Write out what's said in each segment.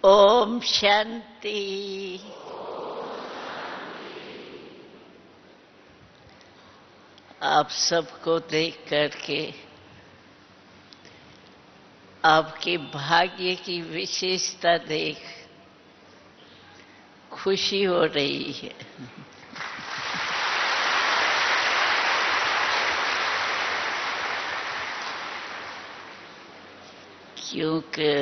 ओम शांति। आप सबको देख करके आपके भाग्य की विशेषता देख खुशी हो रही है। क्योंकि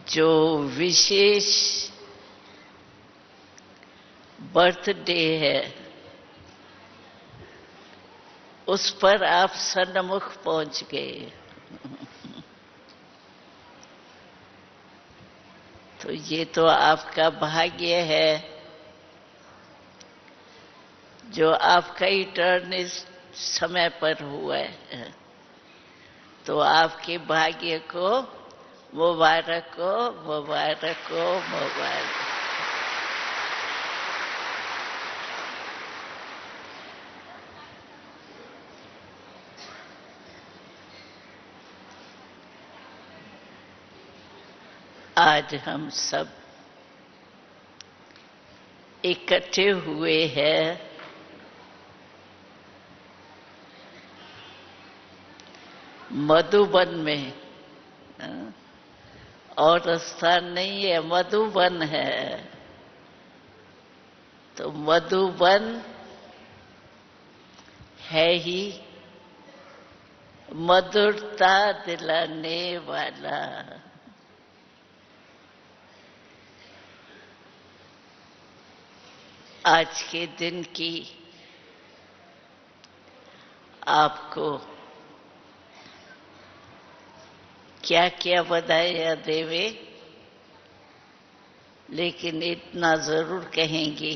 जो विशेष बर्थडे है उस पर आप सन्मुख पहुंच गए। तो ये तो आपका भाग्य है जो आपका ही टर्न इस समय पर हुआ है। तो आपके भाग्य को मुबारक हो, मुबारक हो, मुबारक। आज हम सब इकट्ठे हुए हैं मधुबन में। और स्थान नहीं है, मधुबन है। तो मधुबन है ही मधुरता दिलाने वाला। आज के दिन की आपको क्या क्या बधाइयां देवे, लेकिन इतना जरूर कहेंगे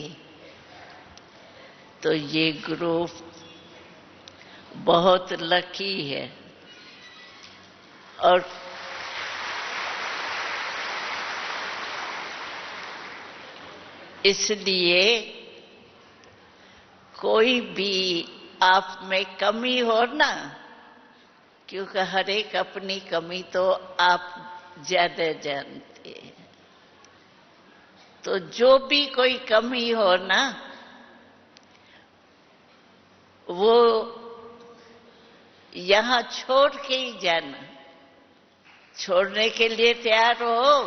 तो ये ग्रुप बहुत लकी है। और इसलिए कोई भी आप में कमी हो ना, क्योंकि हर एक अपनी कमी तो आप ज्यादा जानते हैं। तो जो भी कोई कमी हो ना, वो यहां छोड़ के ही जाना। छोड़ने के लिए तैयार हो?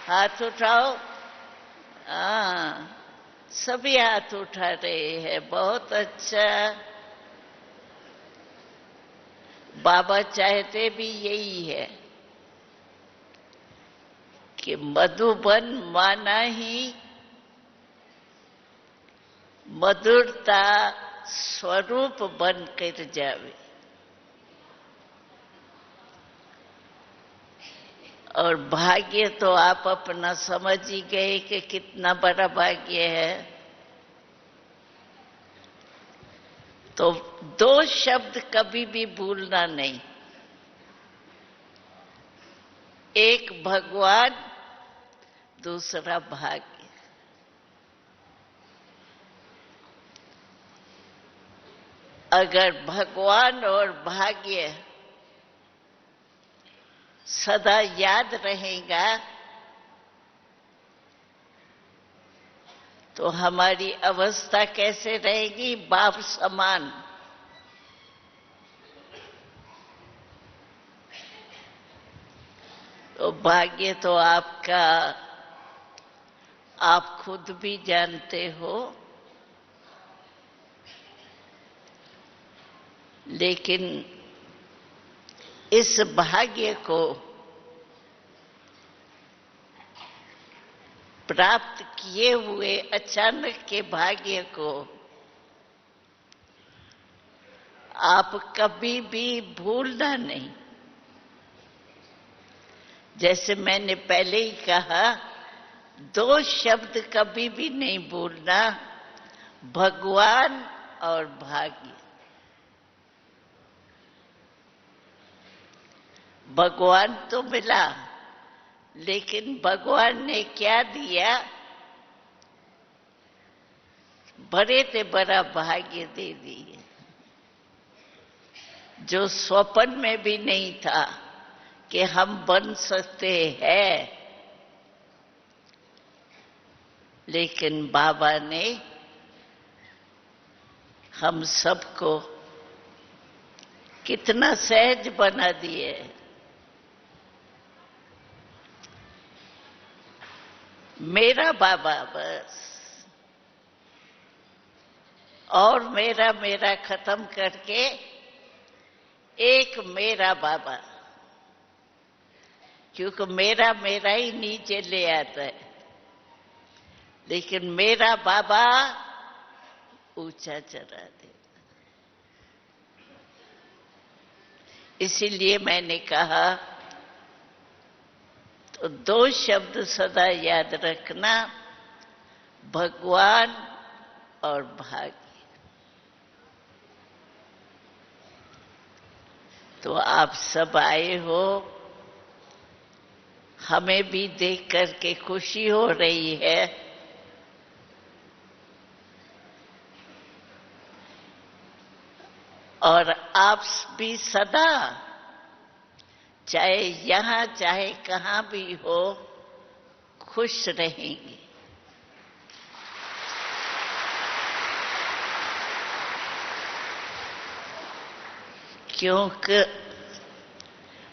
हाथ उठाओ। सभी हाथ उठा रहे हैं, बहुत अच्छा। बाबा चाहते भी यही है कि मधुबन माना ही मधुरता स्वरूप बनकर जावे। और भाग्य तो आप अपना समझ ही गए कि कितना बड़ा भाग्य है। तो दो शब्द कभी भी भूलना नहीं। एक भगवान, दूसरा भाग्य। अगर भगवान और भाग्य सदा याद रहेगा तो हमारी अवस्था कैसे रहेगी? बाप समान। तो भाग्य तो आपका आप खुद भी जानते हो, लेकिन इस भाग्य को प्राप्त किए हुए अचानक के भाग्य को आप कभी भी भूलना नहीं। जैसे मैंने पहले ही कहा, दो शब्द कभी भी नहीं भूलना, भगवान और भाग्य। भगवान तो मिला, लेकिन भगवान ने क्या दिया? बड़े से बड़ा भाग्य दे दिए जो स्वप्न में भी नहीं था। कि हम बन सकते हैं, लेकिन बाबा ने हम सबको कितना सहज बना दिए। मेरा बाबा बस, और मेरा मेरा खत्म करके एक मेरा बाबा, क्योंकि मेरा मेरा ही नीचे ले आता है, लेकिन मेरा बाबा ऊंचा चढ़ा दे। इसीलिए मैंने कहा, तो दो शब्द सदा याद रखना, भगवान और भाग्य। तो आप सब आए हो, हमें भी देख करके खुशी हो रही है। और आप भी सदा, चाहे यहां चाहे कहां भी हो, खुश रहेंगे। क्योंकि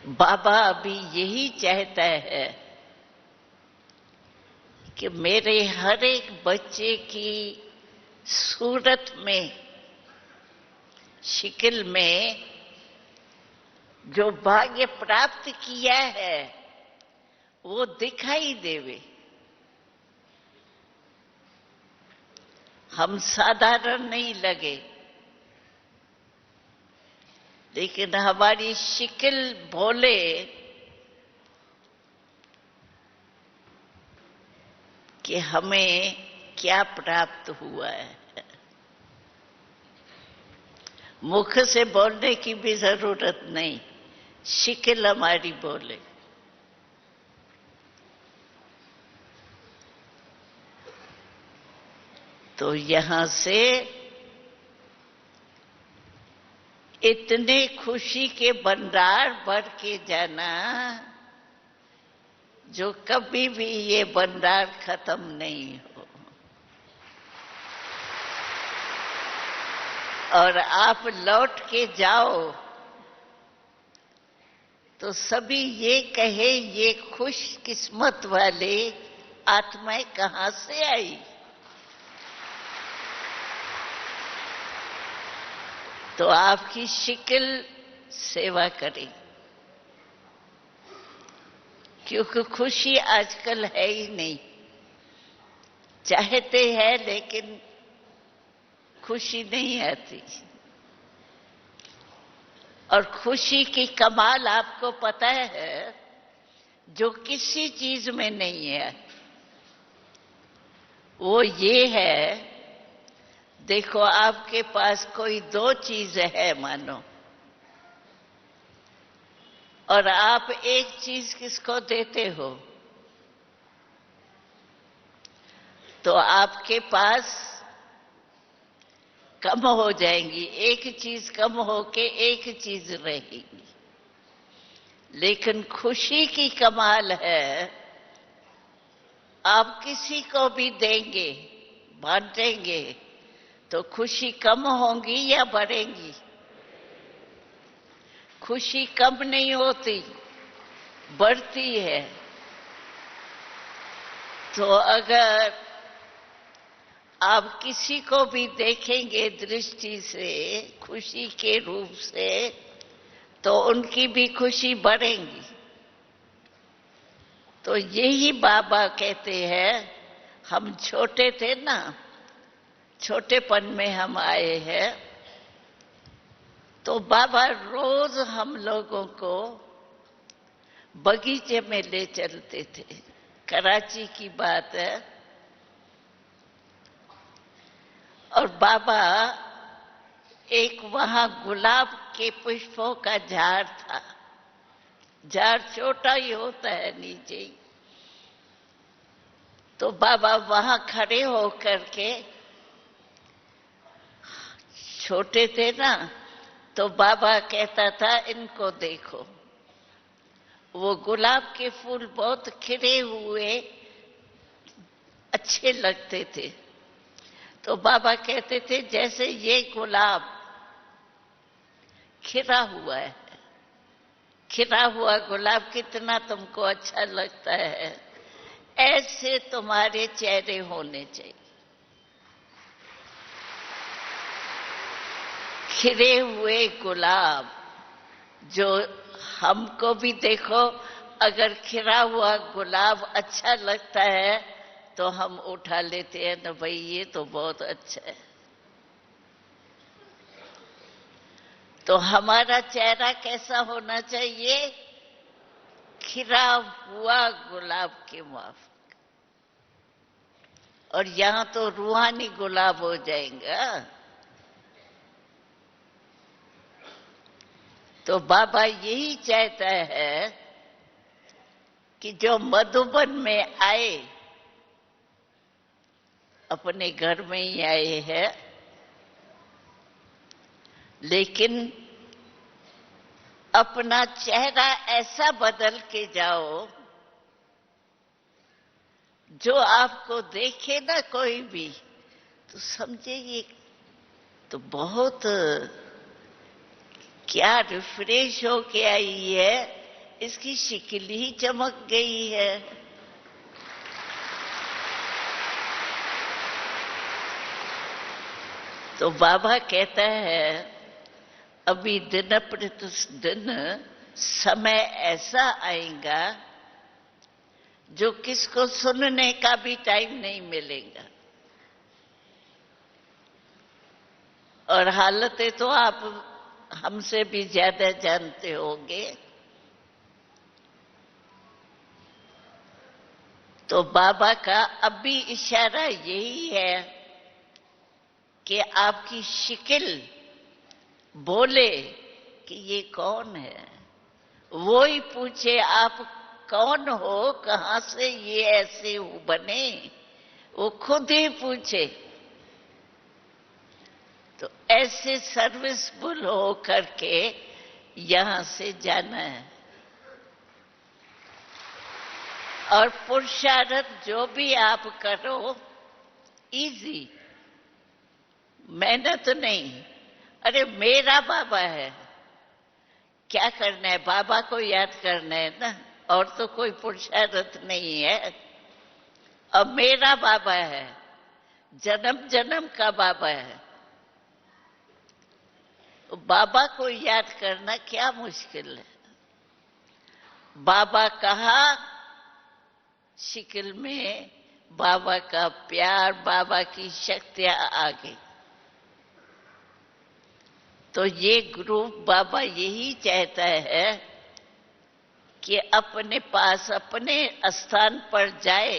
बाबा अभी यही चाहता है कि मेरे हर एक बच्चे की सूरत में, शिकल में जो भाग्य प्राप्त किया है वो दिखाई देवे। हम साधारण नहीं लगे, लेकिन हमारी शिकल बोले कि हमें क्या प्राप्त हुआ है। मुख से बोलने की भी जरूरत नहीं, शिकल हमारी बोले। तो यहां से इतने खुशी के भंडार भर के जाना, जो कभी भी ये भंडार खत्म नहीं हो। और आप लौट के जाओ तो सभी ये कहे, ये खुश किस्मत वाले आत्माएं कहां से आई। तो आपकी शिकल सेवा करें, क्योंकि खुशी आजकल है ही नहीं। चाहते हैं लेकिन खुशी नहीं आती। और खुशी की कमाल आपको पता है, जो किसी चीज में नहीं है, वो ये है, देखो आपके पास कोई दो चीज है मानो, और आप एक चीज किसको देते हो, तो आपके पास कम हो जाएंगी, एक चीज कम होके एक चीज रहेगी। लेकिन खुशी की कमाल है, आप किसी को भी देंगे, बांटेंगे, तो खुशी कम होंगी या बढ़ेंगी? खुशी कम नहीं होती, बढ़ती है। तो अगर आप किसी को भी देखेंगे दृष्टि से, खुशी के रूप से, तो उनकी भी खुशी बढ़ेगी। तो यही बाबा कहते हैं, हम छोटे थे ना, छोटेपन में हम आए हैं, तो बाबा रोज हम लोगों को बगीचे में ले चलते थे। कराची की बात है। और बाबा, एक वहां गुलाब के पुष्पों का झाड़ था, झाड़ छोटा ही होता है नीचे ही। तो बाबा वहां खड़े होकर के, छोटे थे ना, तो बाबा कहता था, इनको देखो। वो गुलाब के फूल बहुत खिले हुए अच्छे लगते थे। तो बाबा कहते थे जैसे ये गुलाब खिला हुआ है, खिला हुआ गुलाब कितना तुमको अच्छा लगता है, ऐसे तुम्हारे चेहरे होने चाहिए। खिले हुए गुलाब, जो हमको भी देखो, अगर खिला हुआ गुलाब अच्छा लगता है तो हम उठा लेते हैं, तो भाई ये तो बहुत अच्छा है। तो हमारा चेहरा कैसा होना चाहिए? खिला हुआ गुलाब के माफिक। और यहां तो रूहानी गुलाब हो जाएगा। तो बाबा यही चाहता है कि जो मधुबन में आए, अपने घर में ही आए हैं, लेकिन अपना चेहरा ऐसा बदल के जाओ जो आपको देखे ना कोई भी तो समझे ये तो बहुत क्या रिफ्रेश होके आई है, इसकी शक्ल ही चमक गई है। तो बाबा कहता है अभी दिन प्रतिदिन समय ऐसा आएगा जो किसको सुनने का भी टाइम नहीं मिलेगा। और हालतें तो आप हमसे भी ज्यादा जानते होंगे। तो बाबा का अब भी इशारा यही है कि आपकी शक्ल बोले कि ये कौन है। वो ही पूछे आप कौन हो, कहां से ये ऐसे बने, वो खुद ही पूछे। तो ऐसे सर्विसफुल हो करके यहां से जाना है। और पुरुषार्थ जो भी आप करो, इजी, मेहनत नहीं। अरे मेरा बाबा है, क्या करना है? बाबा को याद करना है ना, और तो कोई पुरुषार्थ नहीं है। अब मेरा बाबा है, जन्म जन्म का बाबा है। बाबा को याद करना क्या मुश्किल है? बाबा कहा, शक्ल में बाबा का प्यार, बाबा की शक्तियां आ गई। तो ये ग्रुप बाबा यही चाहता है कि अपने पास, अपने स्थान पर जाए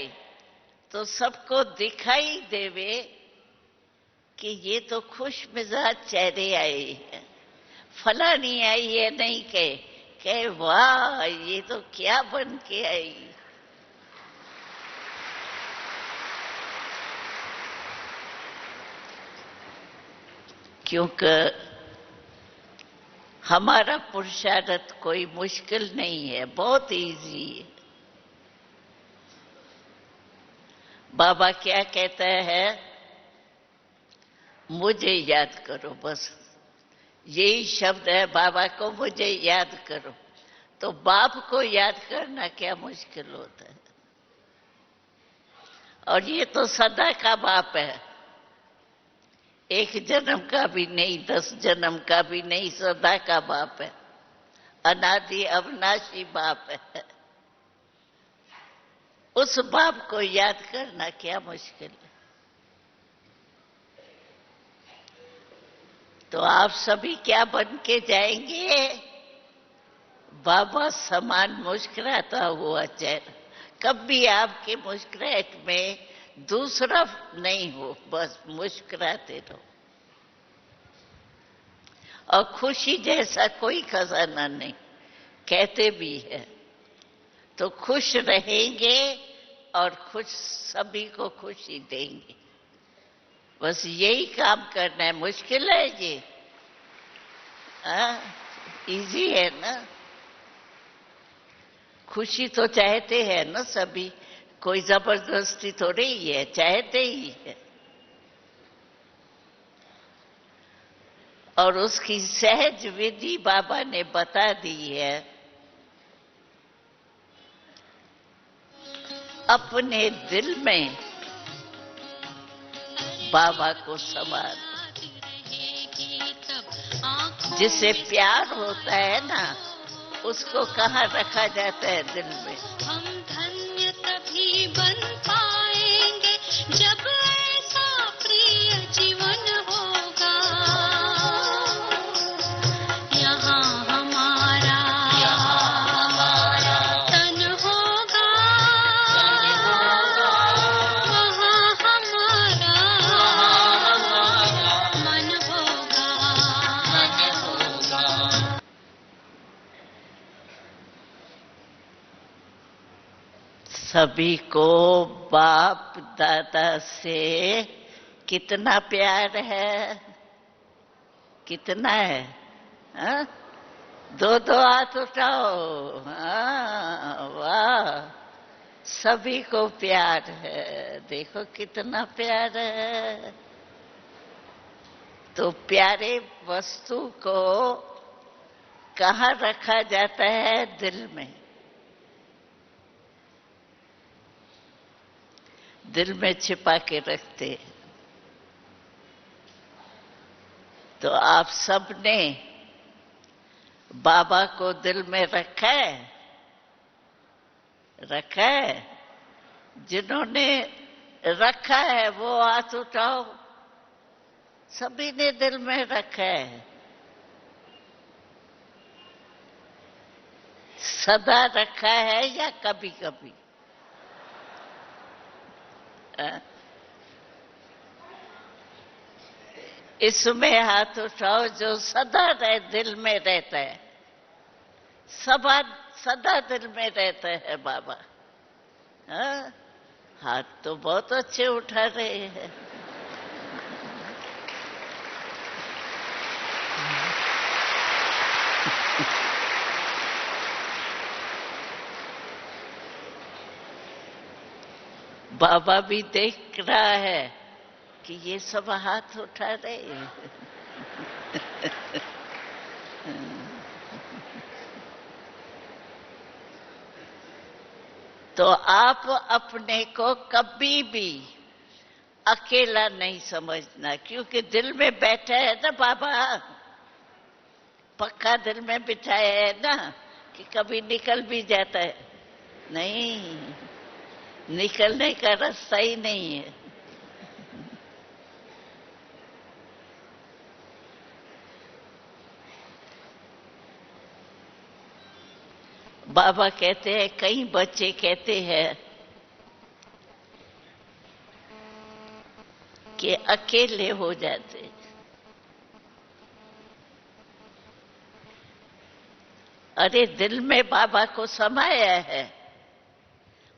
तो सबको दिखाई देवे कि ये तो खुश मिजाज चेहरे आए हैं, फलानी आई है, नहीं कहे वाह ये तो क्या बन के आई। क्योंकि हमारा पुरुषार्थ कोई मुश्किल नहीं है, बहुत इजी है। बाबा क्या कहता है? मुझे याद करो, बस यही शब्द है बाबा को, मुझे याद करो। तो बाप को याद करना क्या मुश्किल होता है? और ये तो सदा का बाप है, एक जन्म का भी नहीं, 10 जन्म का भी नहीं, सदा का बाप है, अनादि अविनाशी बाप है। उस बाप को याद करना क्या मुश्किल है? तो आप सभी क्या बन के जाएंगे? बाबा समान मुस्कुराता हुआ चेहरा। कभी आपके मुस्कुराहट में दूसरा नहीं हो, बस मुस्कुराते रहो। और खुशी जैसा कोई खजाना नहीं, कहते भी है। तो खुश रहेंगे और खुश सभी को खुशी देंगे। बस यही काम करना है। मुश्किल है ये? इजी है ना? खुशी तो चाहते हैं ना सभी, कोई जबरदस्ती थोड़ी ही है, चाहते ही है। और उसकी सहज विधि बाबा ने बता दी है। अपने दिल में बाबा को समार, जिसे प्यार होता है ना, उसको कहाँ रखा जाता है? दिल में। हम धन्य तभी बन पाएंगे जब ऐसा प्रिय जीवन होगा। यहाँ हमारा तन होगा, वहाँ हमारा मन होगा। सभी को बाप दादा से कितना प्यार है? कितना है? हा? दो दो हाथ उठाओ। हाँ, वाह, सभी को प्यार है। देखो कितना प्यार है। तो प्यारे वस्तु को कहाँ रखा जाता है? दिल में। दिल में छिपा के रखते। तो आप सबने बाबा को दिल में रखा है? रखा है? जिन्होंने रखा है वो हाथ उठाओ। सभी ने दिल में रखा है। सदा रखा है या कभी कभी? इसमें हाथ उठाओ जो सदा दिल में रहता है। सदा दिल में रहता है बाबा। हाँ? हाथ तो बहुत अच्छे उठा रहे हैं। बाबा भी देख रहा है कि ये सब हाथ उठा रहे हैं। तो आप अपने को कभी भी अकेला नहीं समझना, क्योंकि दिल में बैठा है ना बाबा। पक्का दिल में बिठाया है ना कि कभी निकल भी जाता है। नहीं, निकलने का रास्ता ही नहीं है। बाबा कहते हैं, कई बच्चे कहते हैं कि अकेले हो जाते। अरे दिल में बाबा को समाया है,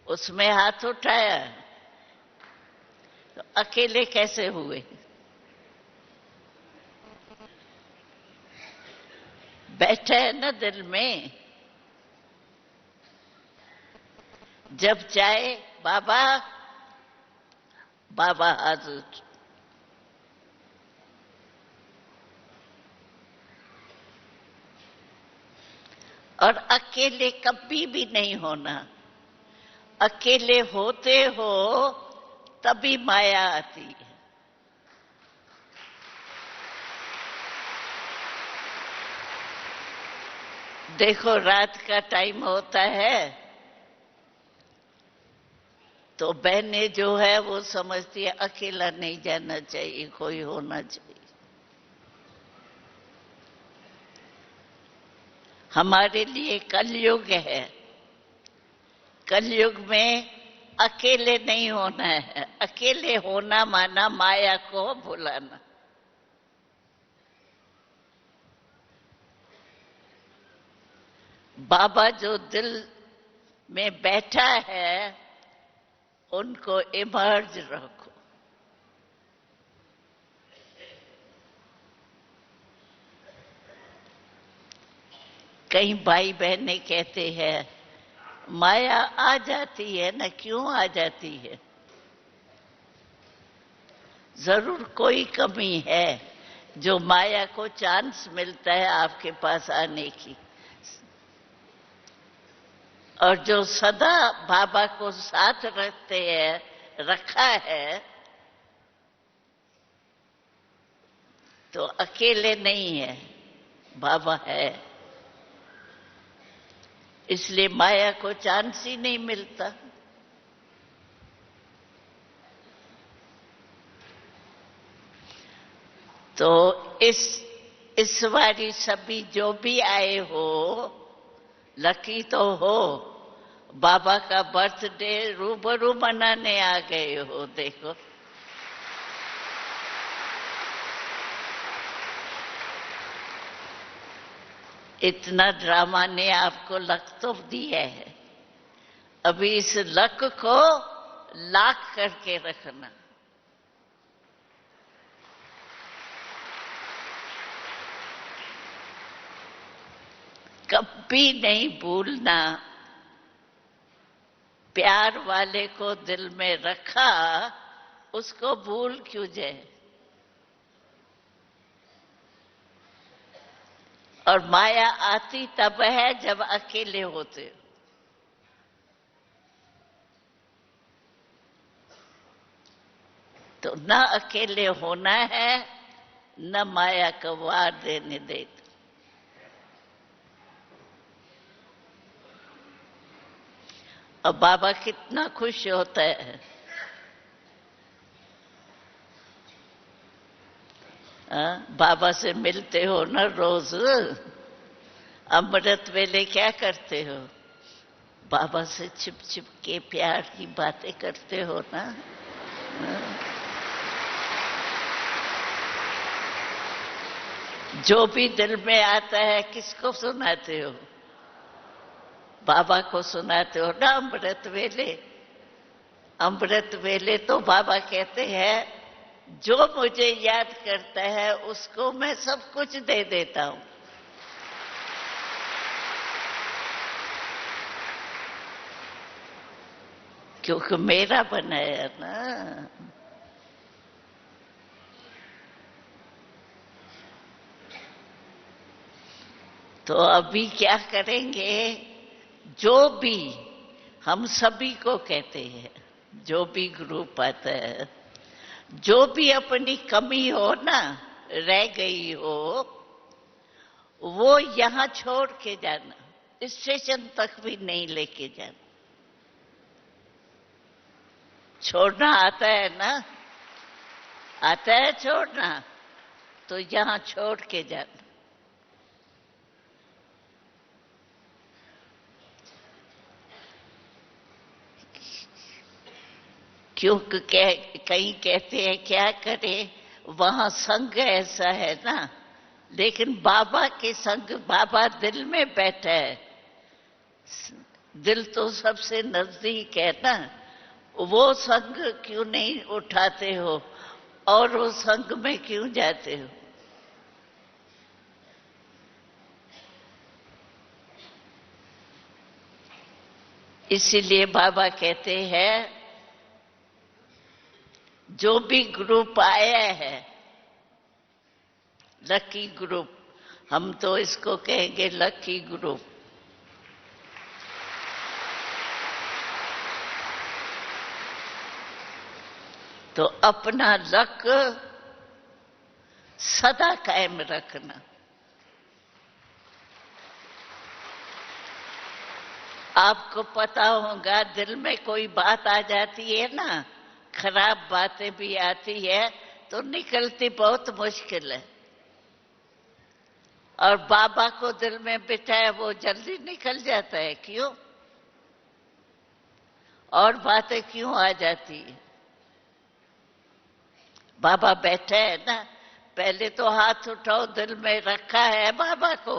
उसमें हाथ उठाया, तो अकेले कैसे हुए? बैठा है ना दिल में। जब चाहे बाबा बाबा हाजिर। और अकेले कभी भी नहीं होना। अकेले होते हो तभी माया आती है। देखो रात का टाइम होता है तो बहनें जो है वो समझती है अकेला नहीं जाना चाहिए, कोई होना चाहिए। हमारे लिए कलयुग है। कलयुग में अकेले नहीं होना है। अकेले होना माना माया को भुलाना। बाबा जो दिल में बैठा है उनको इमर्ज रखो। कई भाई बहनें कहते हैं माया आ जाती है ना, क्यों आ जाती है? जरूर कोई कमी है जो माया को चांस मिलता है आपके पास आने की। और जो सदा बाबा को साथ रखते हैं, रखा है, तो अकेले नहीं है, बाबा है। इसलिए माया को चांस ही नहीं मिलता। तो इस बारी सभी जो भी आए हो, लकी तो हो, बाबा का बर्थडे रूबरू मनाने आ गए हो। देखो, इतना ड्रामा ने आपको लक तो दिया है, अभी इस लक को लाख करके रखना। कभी नहीं भूलना, प्यार वाले को दिल में रखा, उसको भूल क्यों जाए। और माया आती तब है जब अकेले होते हो। तो न अकेले होना है, न माया को वार देने देते। और बाबा कितना खुश होता है। बाबा से मिलते हो ना रोज, अमृत वेले क्या करते हो? बाबा से छिप छिप के प्यार की बातें करते हो ना। जो भी दिल में आता है किसको सुनाते हो? बाबा को सुनाते हो ना अमृत वेले। अमृत वेले तो बाबा कहते हैं, जो मुझे याद करता है उसको मैं सब कुछ दे देता हूं। क्योंकि मेरा बनाया ना। तो अभी क्या करेंगे? जो भी हम सभी को कहते हैं, जो भी ग्रुप आता है, जो भी अपनी कमी हो ना, रह गई हो, वो यहां छोड़ के जाना, स्टेशन तक भी नहीं लेके जाना। छोड़ना आता है ना? आता है छोड़ना, तो यहां छोड़ के जाना। क्योंकि कहीं कहते हैं क्या करें, वहां संग ऐसा है ना। लेकिन बाबा के संग, बाबा दिल में बैठा है। दिल तो सबसे नजदीक है ना। वो संग क्यों नहीं उठाते हो और वो संग में क्यों जाते हो? इसीलिए बाबा कहते हैं, जो भी ग्रुप आया है, लकी ग्रुप, हम तो इसको कहेंगे लकी ग्रुप। तो अपना लक सदा कायम रखना। आपको पता होगा, दिल में कोई बात आ जाती है ना, खराब बातें भी आती है, तो निकलती बहुत मुश्किल है। और बाबा को दिल में बिठाए, वो जल्दी निकल जाता है। क्यों? और बातें क्यों आ जाती है? बाबा बैठे है ना, पहले तो हाथ उठाओ, दिल में रखा है बाबा को?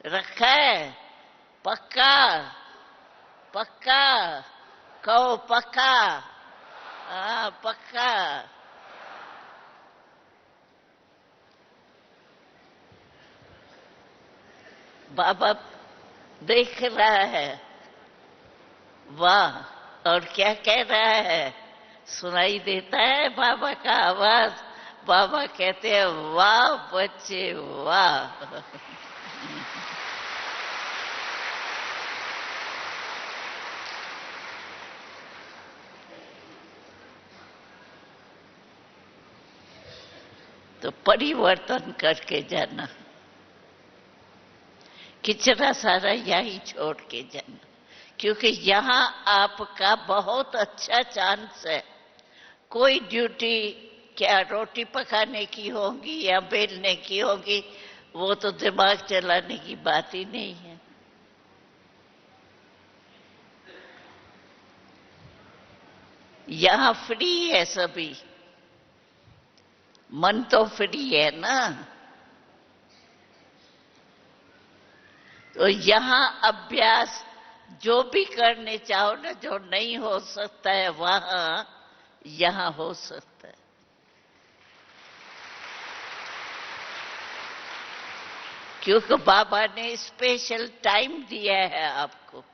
रखा है? पक्का? पक्का? कहो पक्का। हाँ, पक्का। बाबा देख रहा है, वाह। और क्या कह रहा है? सुनाई देता है बाबा का आवाज। बाबा कहते हैं वाह बच्चे वाह। तो परिवर्तन करके जाना, किचरा सारा यही छोड़ के जाना, क्योंकि यहाँ आपका बहुत अच्छा चांस है। कोई ड्यूटी क्या रोटी पकाने की होगी या बेलने की होगी, वो तो दिमाग चलाने की बात ही नहीं है। यहाँ फ्री है सभी, मन तो फ्री है ना। तो यहाँ अभ्यास जो भी करने चाहो ना, जो नहीं हो सकता है वहां यहाँ हो सकता है। क्योंकि बाबा ने स्पेशल टाइम दिया है आपको।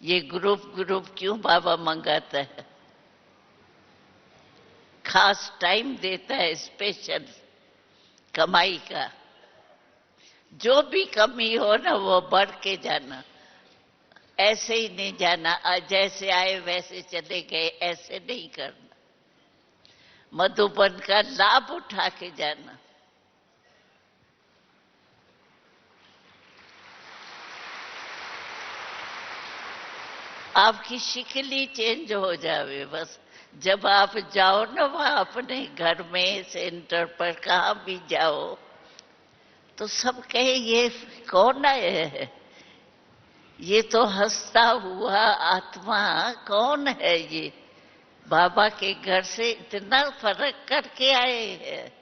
ये ग्रुप क्यों बाबा मंगाता है? खास टाइम देता है स्पेशल कमाई का। जो भी कमी हो ना वो बढ़ के जाना, ऐसे ही नहीं जाना जैसे आए वैसे चले गए, ऐसे नहीं करना। मधुबन का लाभ उठा के जाना। आपकी शिकल ही चेंज हो जावे बस। जब आप जाओ ना वहां अपने घर में सेंटर पर कहाँ भी जाओ, तो सब कहे ये कौन है? ये तो हंसता हुआ आत्मा कौन है? ये बाबा के घर से इतना फर्क करके आए हैं।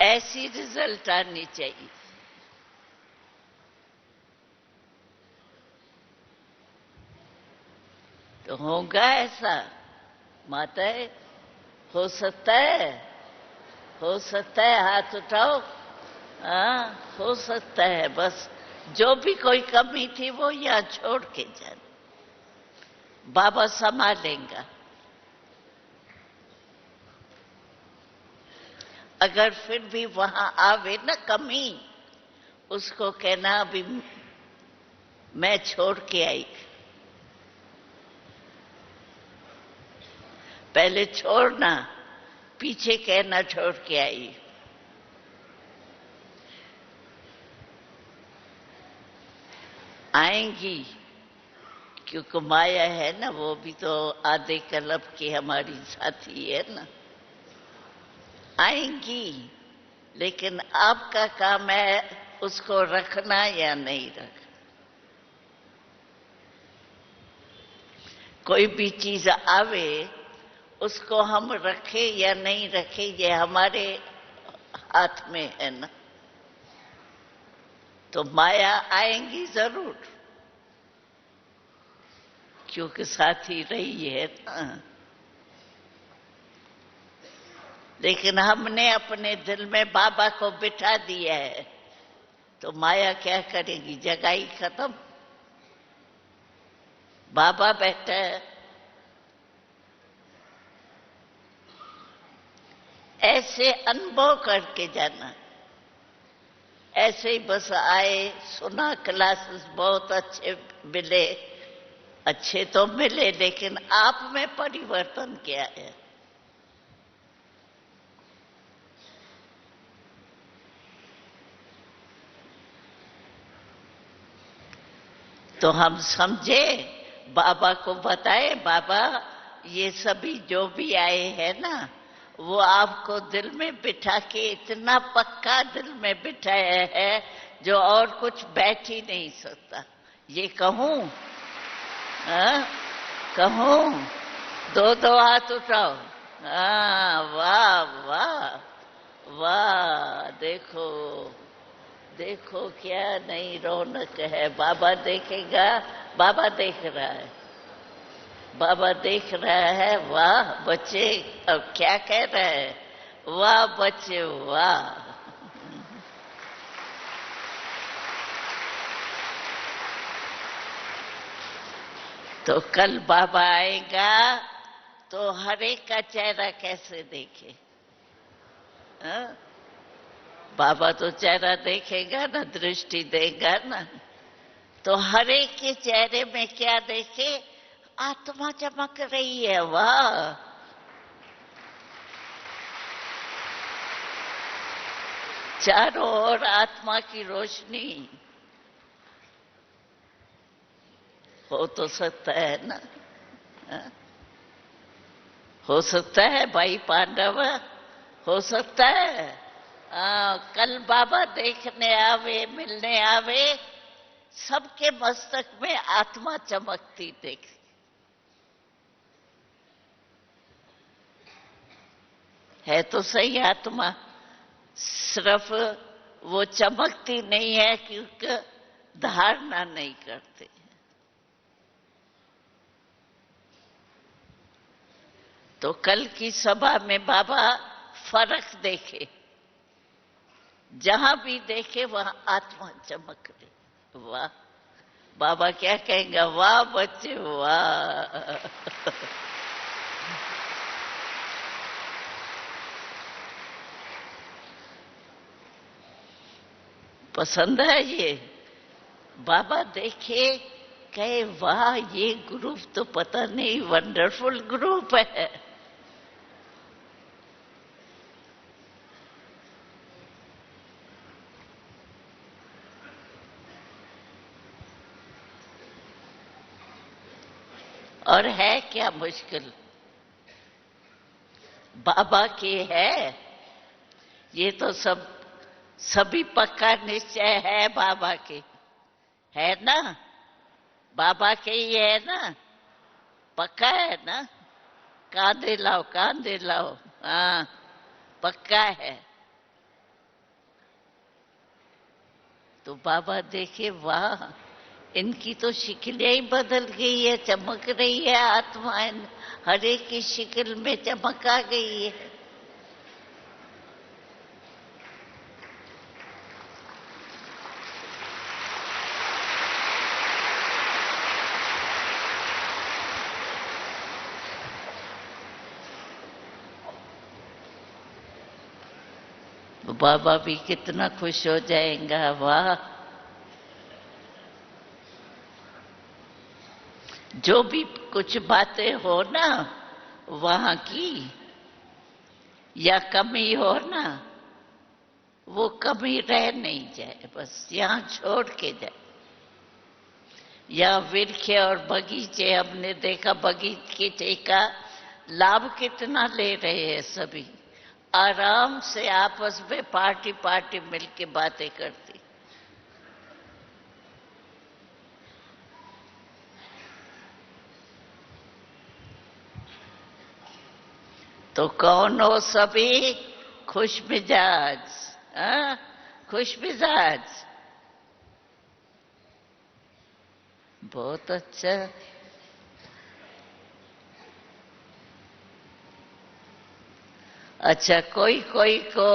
ऐसी रिजल्ट आनी चाहिए। तो होगा ऐसा माता है? हो सकता है? हो सकता है? हाथ उठाओ। हाँ हो सकता है। बस जो भी कोई कमी थी वो यहाँ छोड़ के जाना, बाबा संभालेंगा। अगर फिर भी वहां आवे ना कमी, उसको कहना अभी मैं छोड़ के आई। पहले छोड़ना, पीछे कहना छोड़ के आई। आएंगी, क्योंकि माया है ना, वो भी तो आधे कल्प की हमारी साथी है ना। आएंगी, लेकिन आपका काम है उसको रखना या नहीं रखना। कोई भी चीज आवे, उसको हम रखे या नहीं रखे ये हमारे हाथ में है ना। तो माया आएंगी जरूर, क्योंकि साथी रही है ना। लेकिन हमने अपने दिल में बाबा को बिठा दिया है, तो माया क्या करेगी? जगह ही खत्म। बाबा बैठा है। ऐसे अनुभव करके जाना। ऐसे ही बस आए, सुना, क्लासेस बहुत अच्छे मिले। अच्छे तो मिले, लेकिन आप में परिवर्तन क्या है? तो हम समझे, बाबा को बताए, बाबा ये सभी जो भी आए हैं ना, वो आपको दिल में बिठा के इतना पक्का दिल में बिठाया है जो और कुछ बैठ ही नहीं सकता। ये कहूं? हाँ? कहूं? दो दो हाथ उठाओ। हाँ, वाह वाह वाह। देखो देखो क्या नई रौनक है। बाबा देखेगा, बाबा देख रहा है, बाबा देख रहा है। वाह बच्चे, अब क्या कह रहा है? वाह बच्चे वाह। तो कल बाबा आएगा तो हर एक का चेहरा कैसे देखे? हाँ? बाबा तो चेहरा देखेगा ना, दृष्टि देगा ना, तो हर एक के चेहरे में क्या देखे? आत्मा चमक रही है, वाह। चारों ओर आत्मा की रोशनी हो तो सकता है ना? हाँ? हो सकता है भाई पांडव, हो सकता है। कल बाबा देखने आवे, मिलने आवे, सबके मस्तक में आत्मा चमकती देख। है तो सही आत्मा, सिर्फ वो चमकती नहीं है क्योंकि धारणा नहीं करते। तो कल की सभा में बाबा फर्क देखे, जहां भी देखे वहां आत्मा चमक रही। वाह, बाबा क्या कहेंगे? वाह बच्चे वाह। पसंद है ये? बाबा देखे, कहे वाह ये ग्रुप तो पता नहीं वंडरफुल ग्रुप है। और है क्या मुश्किल? बाबा की है ये तो सब, सभी पक्का निश्चय है बाबा की, है ना? बाबा के ही है ना? पक्का है ना? कांधे लाओ, कांधे लाओ। हाँ, पक्का है। तो बाबा देखे वाह, इनकी तो शिकलें ही बदल गई है, चमक रही है आत्मा, हर एक की शिकल में चमक आ गई है। तो बाबा भी कितना खुश हो जाएगा, वाह। जो भी कुछ बातें हो ना वहां की, या कमी हो ना, वो कमी रह नहीं जाए, बस यहां छोड़ के जाए। यहाँ वृक्ष और बगीचे, हमने देखा बगीचे का लाभ कितना ले रहे हैं सभी, आराम से आपस में पार्टी पार्टी मिलके बातें करती। तो कौन हो सभी? खुश मिजाज। हाँ? खुश मिजाज, बहुत अच्छा। अच्छा, कोई कोई को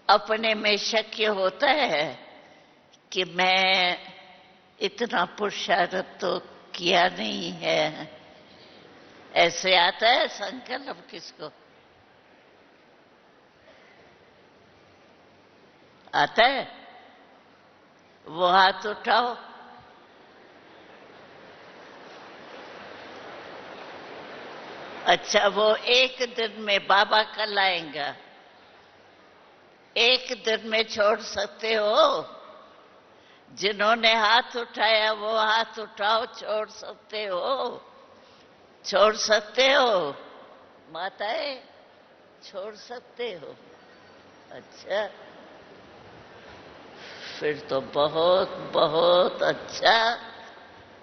अपने में शक होता है कि मैं इतना पुरुषार्थ तो किया नहीं है, ऐसे आता है संकल्प किसको? आता है? वो हाथ उठाओ। अच्छा, वो एक दिन में बाबा कल आएगा, एक दिन में छोड़ सकते हो? जिन्होंने हाथ उठाया वो हाथ उठाओ, छोड़ सकते हो? छोड़ सकते हो माताएं? छोड़ सकते हो? अच्छा, फिर तो बहुत बहुत अच्छा।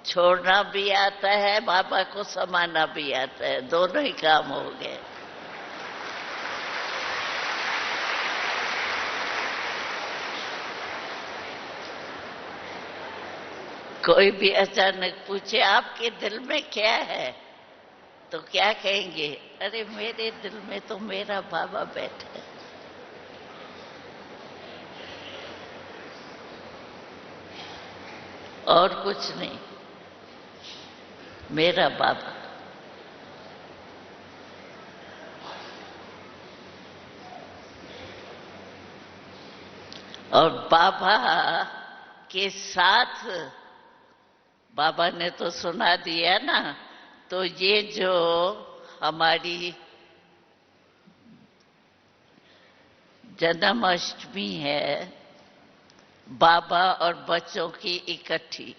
छोड़ना भी आता है, बाबा को समाना भी आता है, दोनों ही काम हो गए। कोई भी अचानक पूछे आपके दिल में क्या है, तो क्या कहेंगे? अरे मेरे दिल में तो मेरा बाबा बैठा है। और कुछ नहीं। मेरा बाबा। और बाबा के साथ बाबा ने तो सुना दिया ना, तो ये जो हमारी जन्माष्टमी है, बाबा और बच्चों की इकट्ठी।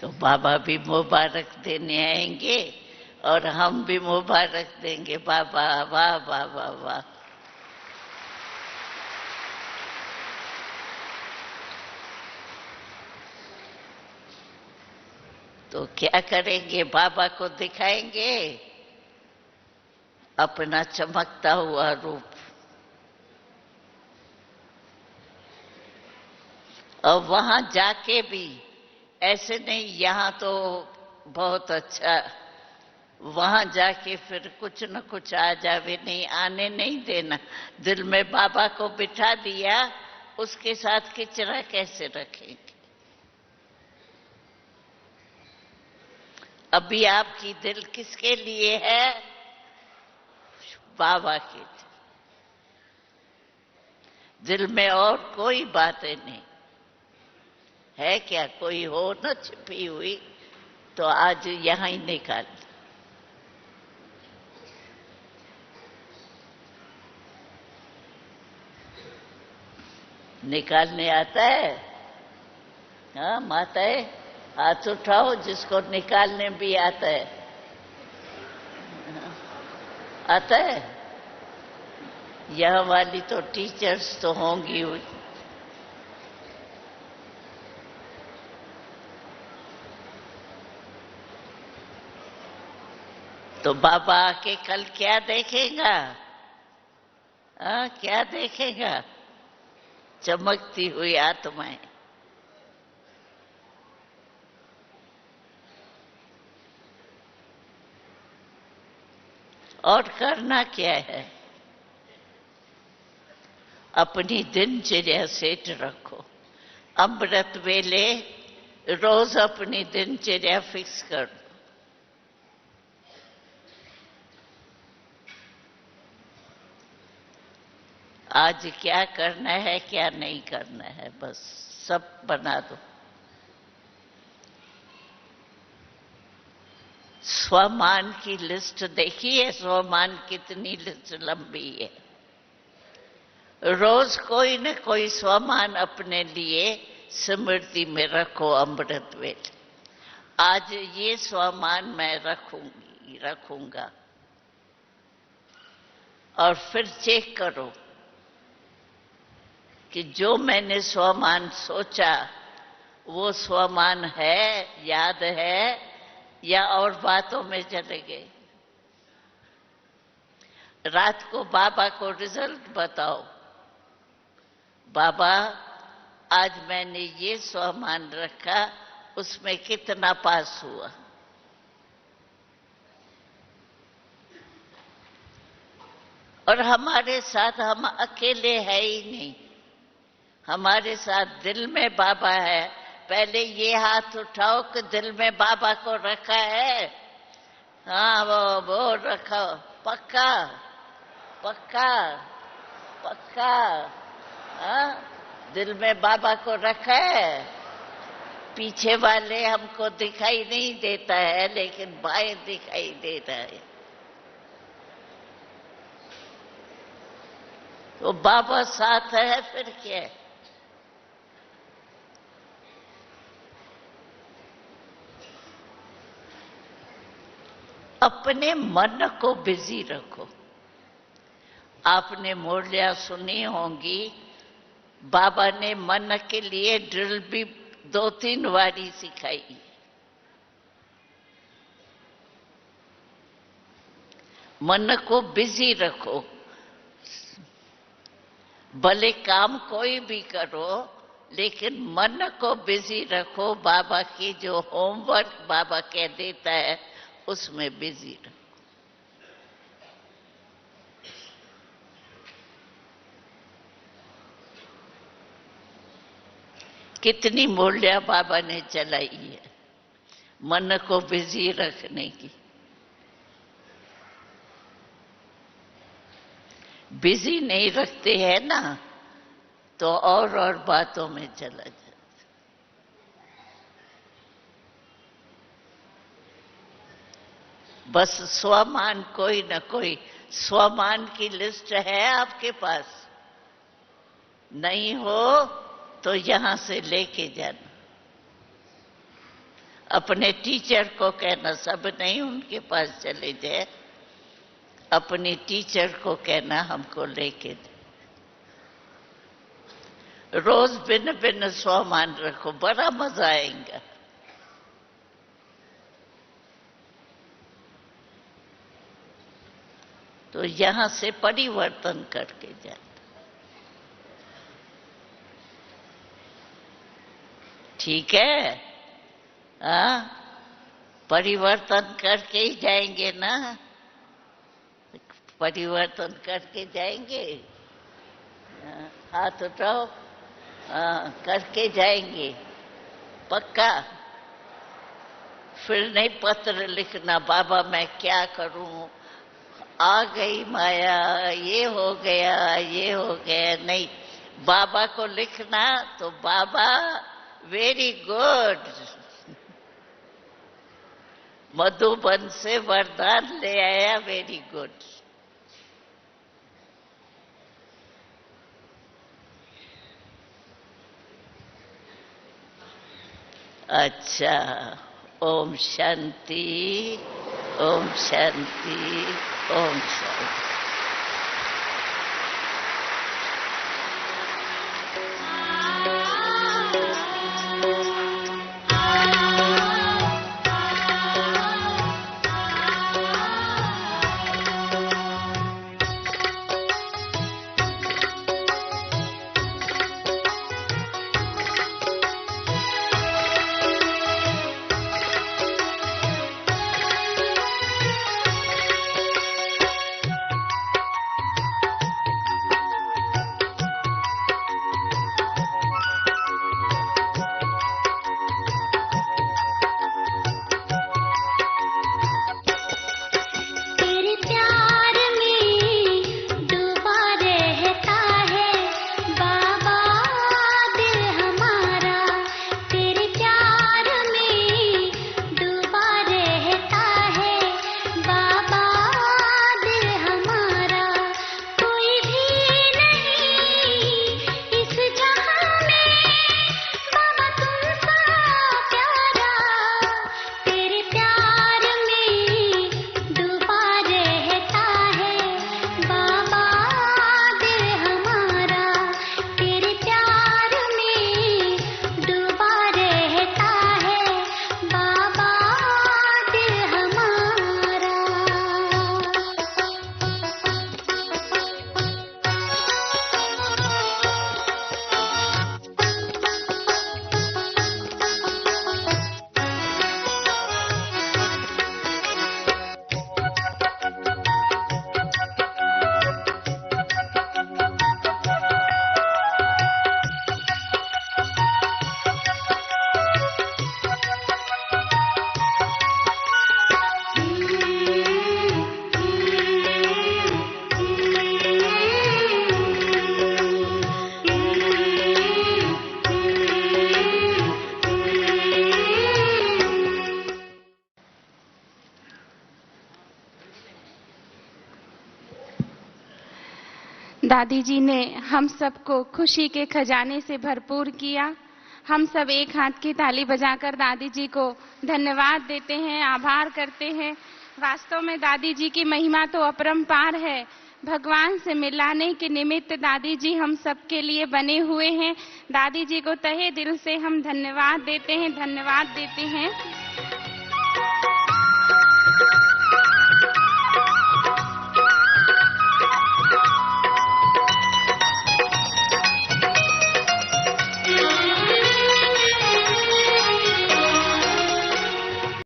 तो बाबा भी मुबारक देने आएंगे और हम भी मुबारक देंगे। बाबा वाह वाह वाह वाह। तो क्या करेंगे, बाबा को दिखाएंगे अपना चमकता हुआ रूप। और वहां जाके भी ऐसे नहीं, यहां तो बहुत अच्छा, वहां जाके फिर कुछ न कुछ आ जावे, नहीं आने नहीं देना। दिल में बाबा को बिठा दिया, उसके साथ किचरा कैसे रखेंगे। अभी आपकी दिल किसके लिए है? बाबा के लिए। दिल में और कोई बातें नहीं है। क्या कोई हो न छिपी हुई, तो आज यहां ही निकाल। निकालने आता है? हाँ माता है, हाथ उठाओ जिसको निकालने भी आता है। आता है? यह वाली तो टीचर्स तो होंगी हुई। तो बाबा आके कल क्या देखेगा? क्या देखेगा? चमकती हुई आत्माएं। और करना क्या है? अपनी दिनचर्या सेट रखो। अमृत वेले रोज अपनी दिनचर्या फिक्स कर दो। आज क्या करना है, क्या नहीं करना है, बस सब बना दो। स्वमान की लिस्ट देखिए, स्वमान कितनी लिस्ट लंबी है। रोज कोई न कोई स्वमान अपने लिए स्मृति में रखो। अमृत वेले आज ये स्वमान मैं रखूंगा। और फिर चेक करो कि जो मैंने स्वमान सोचा वो स्वमान है, याद है, या और बातों में चले गए। रात को बाबा को रिजल्ट बताओ, बाबा आज मैंने ये स्वमान रखा, उसमें कितना पास हुआ। और हमारे साथ हम अकेले हैं ही नहीं, हमारे साथ दिल में बाबा है। पहले ये हाथ उठाओ कि दिल में बाबा को रखा है। हाँ वो रखो, पक्का पक्का पक्का। हाँ दिल में बाबा को रखा है। पीछे वाले हमको दिखाई नहीं देता है, लेकिन बाएं दिखाई देता है। तो बाबा साथ है, फिर क्या है? अपने मन को बिजी रखो। आपने मुरलियां सुनी होंगी, बाबा ने मन के लिए ड्रिल भी 2-3 बारी सिखाई। मन को बिजी रखो। भले काम कोई भी करो, लेकिन मन को बिजी रखो। बाबा की जो होमवर्क बाबा कह देता है उसमें बिजी रखो। कितनी मूल्य बाबा ने चलाई है मन को बिजी रखने की। बिजी नहीं रखते हैं ना तो और बातों में चला जाता। बस स्वमान कोई न कोई स्वमान की लिस्ट है आपके पास। नहीं हो तो यहां से लेके जाना। अपने टीचर को कहना, सब नहीं उनके पास चले जाए, अपने टीचर को कहना हमको लेके दे। रोज भिन्न भिन्न स्वमान रखो, बड़ा मजा आएगा। तो यहां से परिवर्तन करके जाना। ठीक है? हाँ, परिवर्तन करके ही जाएंगे ना। परिवर्तन करके जाएंगे। हाथ उठाओ। करके जाएंगे पक्का। फिर नहीं पत्र लिखना, बाबा मैं क्या करूं, आ गई माया, ये हो गया, ये हो गया। नहीं, बाबा को लिखना तो बाबा वेरी गुड, मधुबन से वरदान ले आया, वेरी गुड। अच्छा, ओम शांति, ओम शांति, ओम शांति। दादी जी ने हम सबको खुशी के खजाने से भरपूर किया। हम सब एक हाथ की ताली बजाकर दादी जी को धन्यवाद देते हैं, आभार करते हैं। वास्तव में दादी जी की महिमा तो अपरंपार है। भगवान से मिलाने के निमित्त दादी जी हम सबके लिए बने हुए हैं। दादी जी को तहे दिल से हम धन्यवाद देते हैं, धन्यवाद देते हैं।